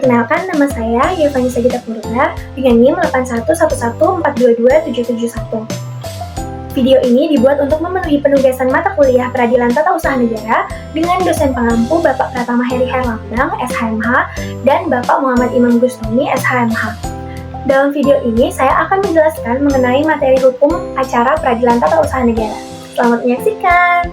Perkenalkan, nama saya Yevani Sagita Purba dengan NIM 81114227771. Video ini dibuat untuk memenuhi penugasan mata kuliah Peradilan Tata Usaha Negara dengan dosen pengampu Bapak Pratama Heri Herlambang, SHMH, dan Bapak Muhammad Imam Gustami, SHMH. Dalam video ini, saya akan menjelaskan mengenai materi hukum acara Peradilan Tata Usaha Negara. Selamat menyaksikan!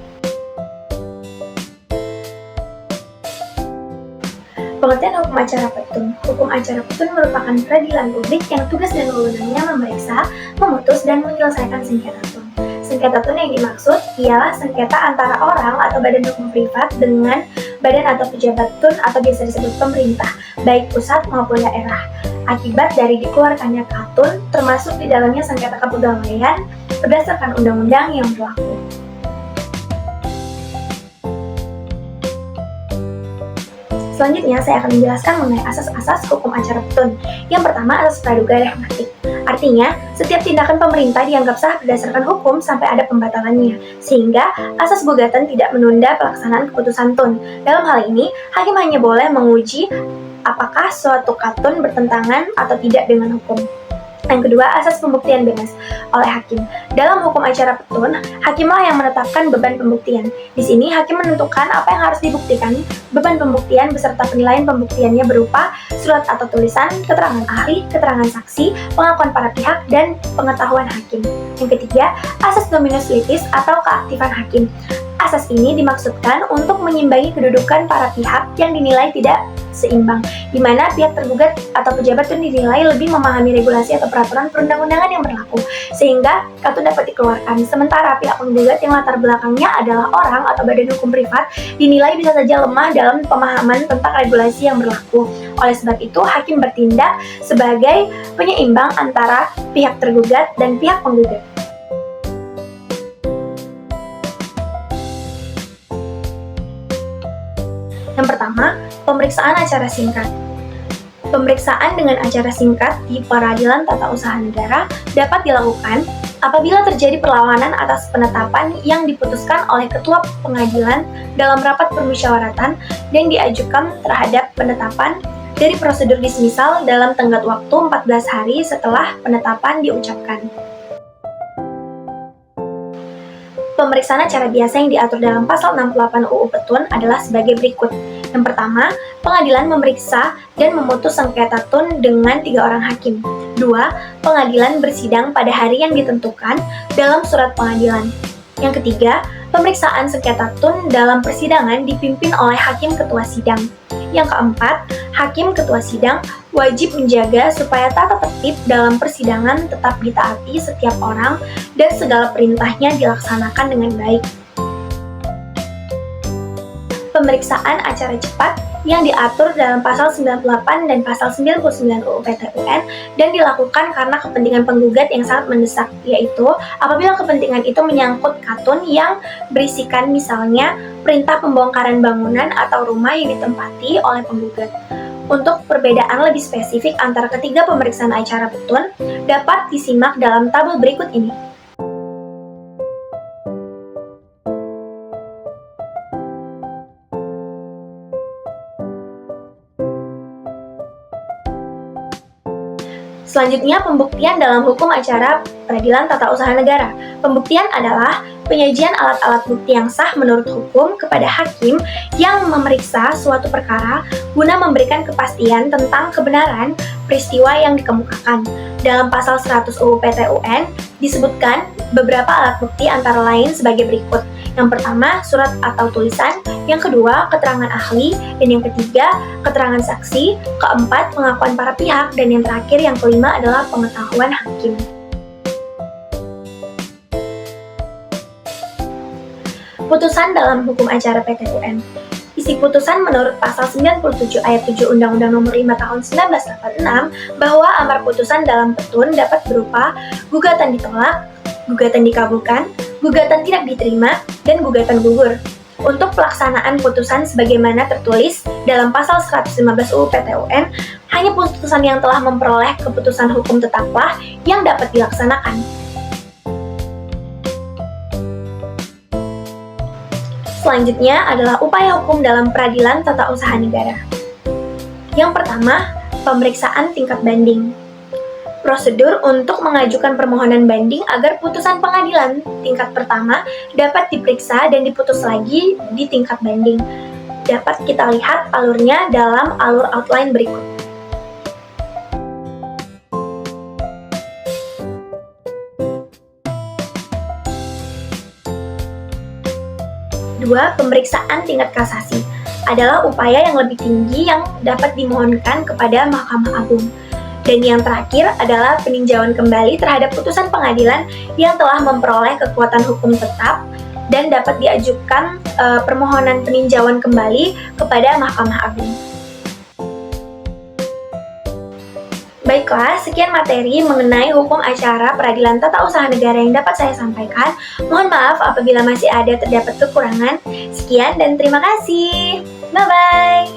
Pengertian hukum acara petun. Hukum acara petun merupakan peradilan publik yang tugas dan wewenangnya memeriksa, memutus, dan menyelesaikan sengketa tun. Sengketa tun yang dimaksud ialah sengketa antara orang atau badan hukum privat dengan badan atau pejabat tun atau biasa disebut pemerintah, baik pusat maupun daerah, akibat dari dikeluarkannya katun, termasuk di dalamnya sengketa kepegawaian berdasarkan undang-undang yang berlaku. Selanjutnya, saya akan menjelaskan mengenai asas-asas hukum acara petun. Yang pertama, asas praduga rehmatik. Artinya, setiap tindakan pemerintah dianggap sah berdasarkan hukum sampai ada pembatalannya, sehingga asas gugatan tidak menunda pelaksanaan keputusan tun. Dalam hal ini, hakim hanya boleh menguji apakah suatu katun bertentangan atau tidak dengan hukum. Yang kedua, asas pembuktian bebas oleh hakim. Dalam hukum acara petun, hakimlah yang menetapkan beban pembuktian. Di sini, hakim menentukan apa yang harus dibuktikan. Beban pembuktian beserta penilaian pembuktiannya berupa surat atau tulisan, keterangan ahli, keterangan saksi, pengakuan para pihak, dan pengetahuan hakim. Yang ketiga, asas dominus litis atau keaktifan hakim. Asas ini dimaksudkan untuk menyimbangi kedudukan para pihak yang dinilai tidak seimbang, di mana pihak tergugat atau pejabat tun dinilai lebih memahami regulasi atau peraturan perundang-undangan yang berlaku, sehingga katun dapat dikeluarkan. Sementara pihak penggugat yang latar belakangnya adalah orang atau badan hukum privat dinilai bisa saja lemah dalam pemahaman tentang regulasi yang berlaku. Oleh sebab itu, hakim bertindak sebagai penyeimbang antara pihak tergugat dan pihak penggugat. Yang pertama, pemeriksaan acara singkat. Pemeriksaan dengan acara singkat di Peradilan Tata Usaha Negara dapat dilakukan apabila terjadi perlawanan atas penetapan yang diputuskan oleh Ketua Pengadilan dalam rapat permusyawaratan dan diajukan terhadap penetapan dari prosedur dismisal dalam tenggat waktu 14 hari setelah penetapan diucapkan. Pemeriksaan acara biasa yang diatur dalam pasal 68 UU Petun adalah sebagai berikut. Yang pertama, pengadilan memeriksa dan memutus sengketa tun dengan 3 orang hakim. 2. Pengadilan bersidang pada hari yang ditentukan dalam surat pengadilan. Yang ketiga, pemeriksaan sengketa tun dalam persidangan dipimpin oleh hakim ketua sidang. Yang keempat, hakim ketua sidang wajib menjaga supaya tata tertib dalam persidangan tetap ditaati setiap orang dan segala perintahnya dilaksanakan dengan baik. Pemeriksaan acara cepat yang diatur dalam pasal 98 dan pasal 99 UU PT-UN dan dilakukan karena kepentingan penggugat yang sangat mendesak, yaitu apabila kepentingan itu menyangkut katun yang berisikan misalnya perintah pembongkaran bangunan atau rumah yang ditempati oleh penggugat. Untuk perbedaan lebih spesifik antara ketiga pemeriksaan acara petun dapat disimak dalam tabel berikut ini. Selanjutnya, pembuktian dalam hukum acara Peradilan Tata Usaha Negara. Pembuktian adalah penyajian alat-alat bukti yang sah menurut hukum kepada hakim yang memeriksa suatu perkara guna memberikan kepastian tentang kebenaran peristiwa yang dikemukakan. Dalam pasal 100 UU PT-UN disebutkan beberapa alat bukti antara lain sebagai berikut. Yang pertama, surat atau tulisan. Yang kedua, keterangan ahli. Dan yang ketiga, keterangan saksi. Keempat, pengakuan para pihak. Dan yang terakhir, yang kelima adalah pengetahuan hakim. Putusan dalam hukum acara PT-UN. Isi putusan menurut pasal 97 ayat 7 Undang-Undang Nomor 5 Tahun 1986 bahwa amar putusan dalam petun dapat berupa gugatan ditolak, gugatan dikabulkan, gugatan tidak diterima, dan gugatan gugur. Untuk pelaksanaan putusan sebagaimana tertulis dalam pasal 115 UU PT-UN, hanya putusan yang telah memperoleh keputusan hukum tetaplah yang dapat dilaksanakan. Selanjutnya adalah upaya hukum dalam Peradilan Tata Usaha Negara. Yang pertama, pemeriksaan tingkat banding. Prosedur untuk mengajukan permohonan banding agar putusan pengadilan tingkat pertama dapat diperiksa dan diputus lagi di tingkat banding. Dapat kita lihat alurnya dalam alur outline berikut. Dua, pemeriksaan tingkat kasasi adalah upaya yang lebih tinggi yang dapat dimohonkan kepada Mahkamah Agung. Dan yang terakhir adalah peninjauan kembali terhadap putusan pengadilan yang telah memperoleh kekuatan hukum tetap dan dapat diajukan permohonan peninjauan kembali kepada Mahkamah Agung. Baiklah, sekian materi mengenai hukum acara peradilan tata usaha negara yang dapat saya sampaikan. Mohon maaf apabila masih ada terdapat kekurangan. Sekian dan terima kasih. Bye-bye.